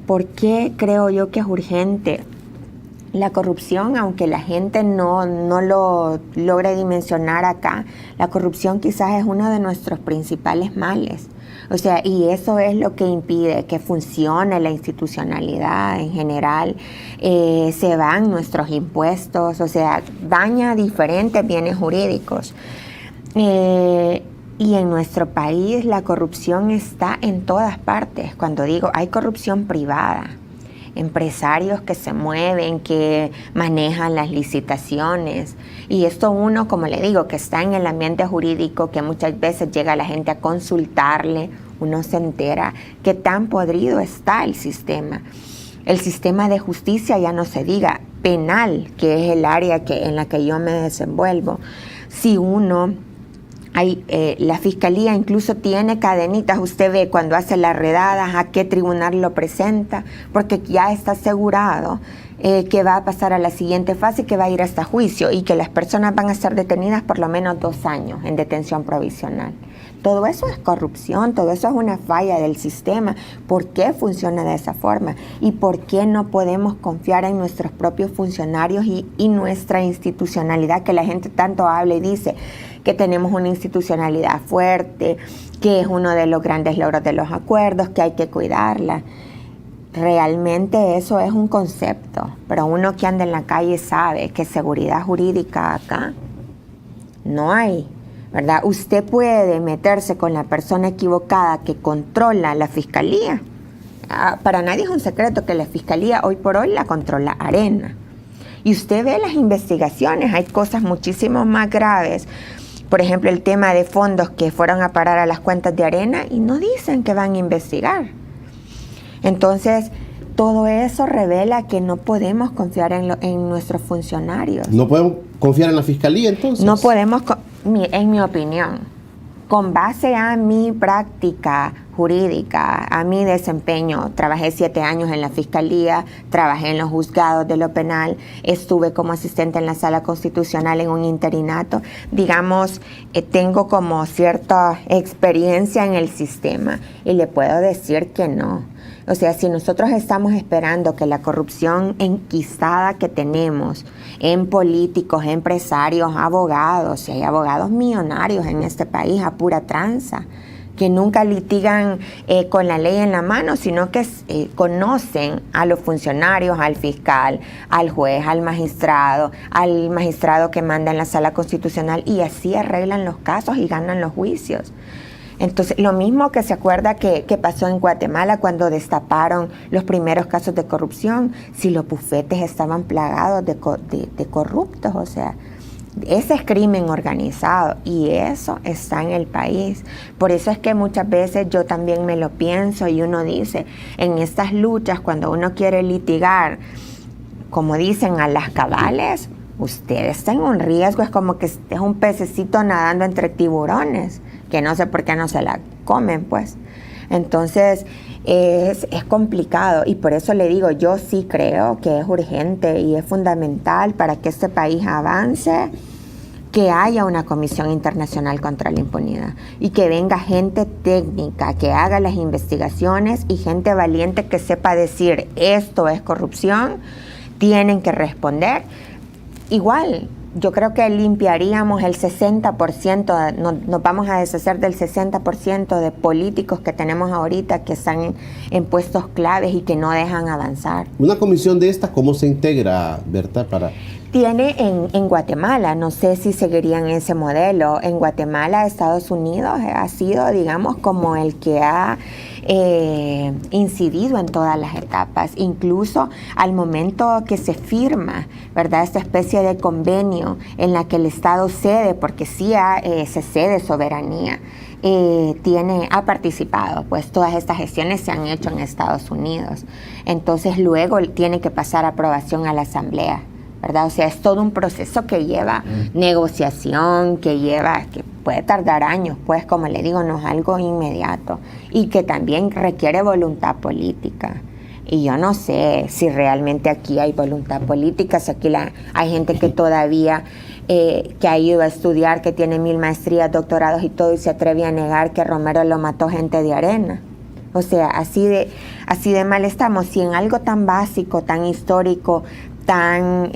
¿Por qué creo yo que es urgente? La corrupción, aunque la gente no lo logre dimensionar acá, la corrupción quizás es uno de nuestros principales males. O sea, y eso es lo que impide que funcione la institucionalidad en general. Se van nuestros impuestos, o sea, daña diferentes bienes jurídicos. Y en nuestro país la corrupción está en todas partes. Cuando digo, hay corrupción privada, empresarios que se mueven, que manejan las licitaciones. Y esto uno, como le digo, que está en el ambiente jurídico, que muchas veces llega la gente a consultarle, uno se entera que tan podrido está el sistema. El sistema de justicia, ya no se diga, penal, que es el área en la que yo me desenvuelvo. Si uno... la fiscalía incluso tiene cadenitas, usted ve cuando hace las redadas a qué tribunal lo presenta, porque ya está asegurado que va a pasar a la siguiente fase, que va a ir hasta juicio y que las personas van a ser detenidas por lo menos 2 años en detención provisional. Todo eso es corrupción, todo eso es una falla del sistema. ¿Por qué funciona de esa forma? ¿Y por qué no podemos confiar en nuestros propios funcionarios y nuestra institucionalidad, que la gente tanto habla y dice que tenemos una institucionalidad fuerte, que es uno de los grandes logros de los acuerdos, que hay que cuidarla? Realmente eso es un concepto, pero uno que anda en la calle sabe que seguridad jurídica acá no hay, ¿verdad? Usted puede meterse con la persona equivocada que controla la fiscalía. Para nadie es un secreto que la fiscalía hoy por hoy la controla Arena. Y usted ve las investigaciones, hay cosas muchísimo más graves. Por ejemplo, el tema de fondos que fueron a parar a las cuentas de Arena y no dicen que van a investigar. Entonces, todo eso revela que no podemos confiar en nuestros funcionarios. ¿No podemos confiar en la fiscalía entonces? No podemos, en mi opinión, con base a mi práctica jurídica, a mi desempeño. Trabajé 7 años en la fiscalía, trabajé en los juzgados de lo penal, estuve como asistente en la sala constitucional en un interinato. Digamos, tengo como cierta experiencia en el sistema y le puedo decir que no. O sea, si nosotros estamos esperando que la corrupción enquistada que tenemos en políticos, empresarios, abogados, y hay abogados millonarios en este país a pura tranza, que nunca litigan con la ley en la mano, sino que conocen a los funcionarios, al fiscal, al juez, al magistrado que manda en la sala constitucional, y así arreglan los casos y ganan los juicios. Entonces, lo mismo que se acuerda que pasó en Guatemala cuando destaparon los primeros casos de corrupción, si los bufetes estaban plagados de corruptos, o sea, ese es crimen organizado y eso está en el país. Por eso es que muchas veces yo también me lo pienso y uno dice, en estas luchas, cuando uno quiere litigar, como dicen, a las cabales, usted está en un riesgo, es como que es un pececito nadando entre tiburones, que no sé por qué no se la comen, pues. Entonces, es complicado y por eso le digo, yo sí creo que es urgente y es fundamental para que este país avance, que haya una Comisión Internacional contra la Impunidad y que venga gente técnica, que haga las investigaciones y gente valiente que sepa decir, esto es corrupción, tienen que responder. Igual, yo creo que limpiaríamos el 60%, nos vamos a deshacer del 60% de políticos que tenemos ahorita que están en puestos claves y que no dejan avanzar. Una comisión de esta, ¿cómo se integra, Berta? Tiene en Guatemala, no sé si seguirían ese modelo. En Guatemala, Estados Unidos ha sido, digamos, como el que ha incidido en todas las etapas, incluso al momento que se firma, ¿verdad? Esta especie de convenio en la que el Estado cede, porque sí se cede soberanía, ha participado, pues todas estas gestiones se han hecho en Estados Unidos. Entonces luego tiene que pasar aprobación a la Asamblea, ¿verdad? O sea, es todo un proceso que lleva negociación, que puede tardar años, pues como le digo, no es algo inmediato y que también requiere voluntad política. Y yo no sé si realmente aquí hay voluntad política, si aquí hay gente que todavía que ha ido a estudiar, que tiene 1000 maestrías, doctorados y todo, y se atreve a negar que Romero lo mató gente de Arena. O sea, así de mal estamos. Si en algo tan básico, tan histórico, tan...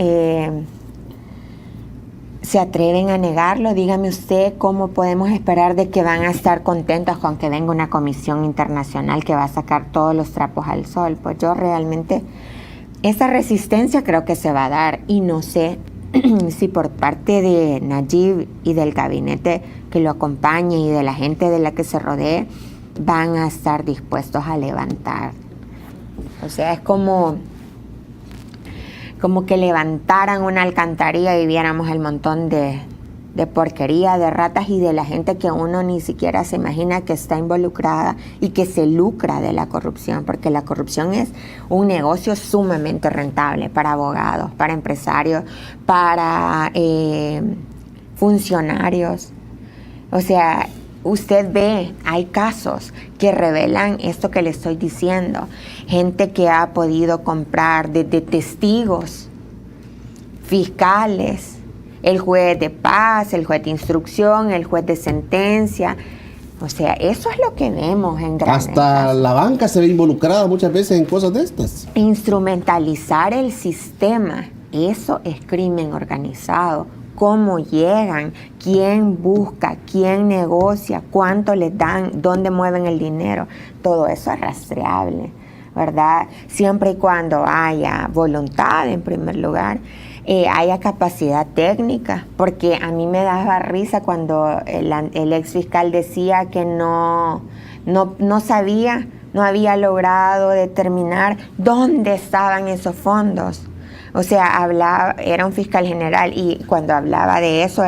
se atreven a negarlo, dígame usted cómo podemos esperar de que van a estar contentos con que venga una comisión internacional que va a sacar todos los trapos al sol. Pues yo realmente, esa resistencia creo que se va a dar, y no sé si por parte de Nayib y del gabinete que lo acompañe y de la gente de la que se rodee, van a estar dispuestos a levantar. O sea, es como que levantaran una alcantarilla y viéramos el montón de porquería, de ratas y de la gente que uno ni siquiera se imagina que está involucrada y que se lucra de la corrupción, porque la corrupción es un negocio sumamente rentable para abogados, para empresarios, para funcionarios. O sea, usted ve, hay casos que revelan esto que le estoy diciendo. Gente que ha podido comprar desde testigos, fiscales, el juez de paz, el juez de instrucción, el juez de sentencia. O sea, eso es lo que vemos en grandes Hasta casos. la banca se ve involucrada muchas veces en cosas de estas. Instrumentalizar el sistema, eso es crimen organizado. Cómo llegan, quién busca, quién negocia, cuánto les dan, dónde mueven el dinero. Todo eso es rastreable, ¿verdad? Siempre y cuando haya voluntad, en primer lugar, haya capacidad técnica, porque a mí me daba risa cuando el ex fiscal decía que no sabía, no había logrado determinar dónde estaban esos fondos. O sea, era un fiscal general, y cuando hablaba de eso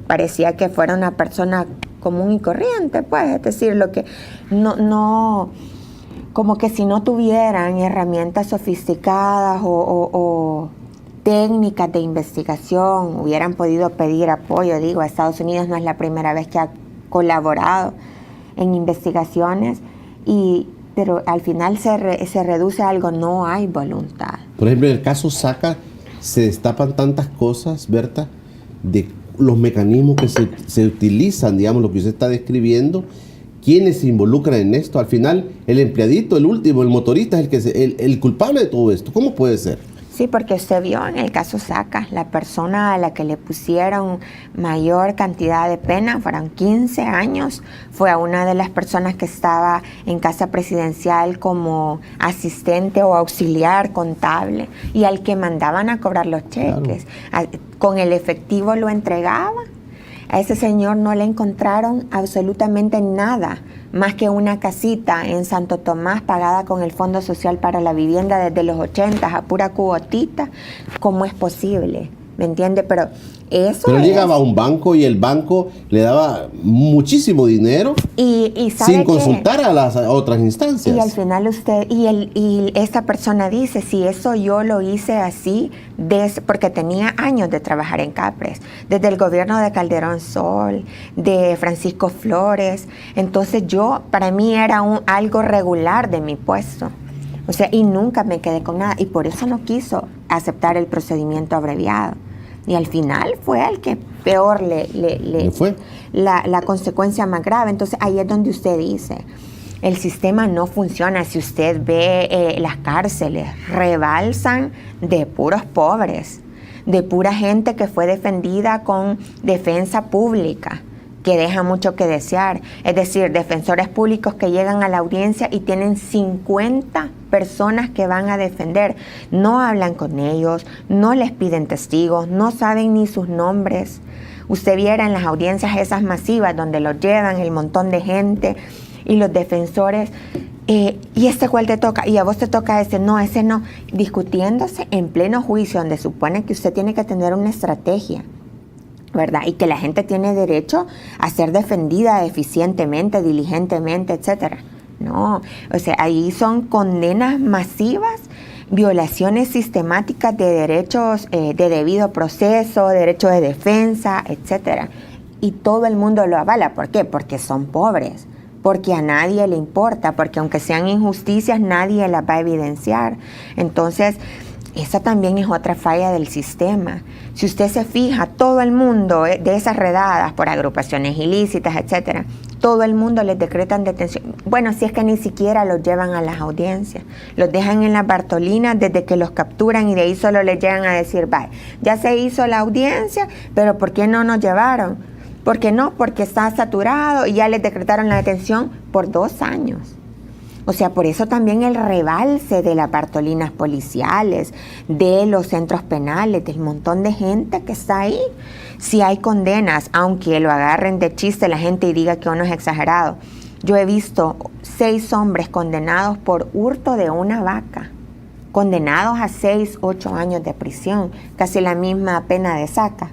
parecía que fuera una persona común y corriente, pues, es decir, lo que no como que si no tuvieran herramientas sofisticadas o técnicas de investigación, hubieran podido pedir apoyo. Digo, Estados Unidos no es la primera vez que ha colaborado en investigaciones, pero al final se reduce a algo, no hay voluntad. Por ejemplo, en el caso Saca se destapan tantas cosas, Berta, de los mecanismos que se utilizan, digamos, lo que usted está describiendo, quiénes se involucran en esto. Al final, el empleadito, el último, el motorista es el culpable de todo esto. ¿Cómo puede ser? Sí, porque usted vio en el caso Saca, la persona a la que le pusieron mayor cantidad de pena, fueron 15 años, fue a una de las personas que estaba en casa presidencial como asistente o auxiliar contable, y al que mandaban a cobrar los cheques. Claro. Con el efectivo lo entregaba. A ese señor no le encontraron absolutamente nada más que una casita en Santo Tomás pagada con el Fondo Social para la Vivienda desde los 80 a pura cuotita. ¿Cómo es posible? ¿Me entiende? Pero eso llegaba a un banco y el banco le daba muchísimo dinero y ¿sabe sin qué? Consultar a las otras instancias. Y al final esta persona dice, si eso yo lo hice así, porque tenía años de trabajar en Capres, desde el gobierno de Calderón Sol, de Francisco Flores. Entonces para mí era algo regular de mi puesto. O sea, y nunca me quedé con nada, y por eso no quiso aceptar el procedimiento abreviado. Y al final fue el que peor le fue la consecuencia más grave. Entonces ahí es donde usted dice, el sistema no funciona. Si usted ve las cárceles, rebalsan de puros pobres, de pura gente que fue defendida con defensa pública, que deja mucho que desear. Es decir, defensores públicos que llegan a la audiencia y tienen 50 personas que van a defender. No hablan con ellos, no les piden testigos, no saben ni sus nombres. Usted viera en las audiencias esas masivas donde los llevan el montón de gente y los defensores, ¿y este cuál te toca? Y a vos te toca ese no, discutiéndose en pleno juicio, donde supone que usted tiene que tener una estrategia, ¿verdad? Y que la gente tiene derecho a ser defendida eficientemente, diligentemente, etcétera. No, o sea, ahí son condenas masivas, violaciones sistemáticas de derechos de debido proceso, derechos de defensa, etcétera. Y todo el mundo lo avala. ¿Por qué? Porque son pobres, porque a nadie le importa, porque aunque sean injusticias, nadie las va a evidenciar. Entonces, Esa también es otra falla del sistema. Si usted se fija, todo el mundo de esas redadas por agrupaciones ilícitas, etcétera, todo el mundo les decretan detención. Bueno, si es que ni siquiera los llevan a las audiencias, los dejan en las Bartolinas desde que los capturan y de ahí solo les llegan a decir, vaya, ya se hizo la audiencia, pero ¿por qué no nos llevaron? ¿Por qué no? Porque está saturado y ya les decretaron la detención por 2 años. O sea, por eso también el rebalse de las Bartolinas policiales, de los centros penales, del montón de gente que está ahí. Si hay condenas, aunque lo agarren de chiste la gente y diga que uno es exagerado. Yo he visto 6 hombres condenados por hurto de una vaca, condenados a 6, 8 años de prisión, casi la misma pena de saca.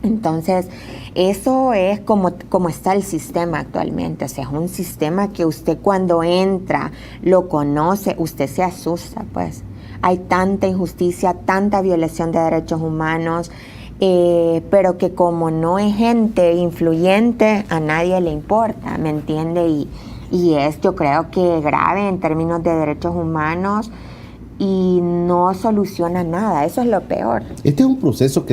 Entonces, eso es como está el sistema actualmente. O sea, es un sistema que usted cuando entra, lo conoce, usted se asusta, pues. Hay tanta injusticia, tanta violación de derechos humanos, pero que como no es gente influyente, a nadie le importa, ¿me entiende? Y es, yo creo que grave en términos de derechos humanos y no soluciona nada. Eso es lo peor. Este es un proceso que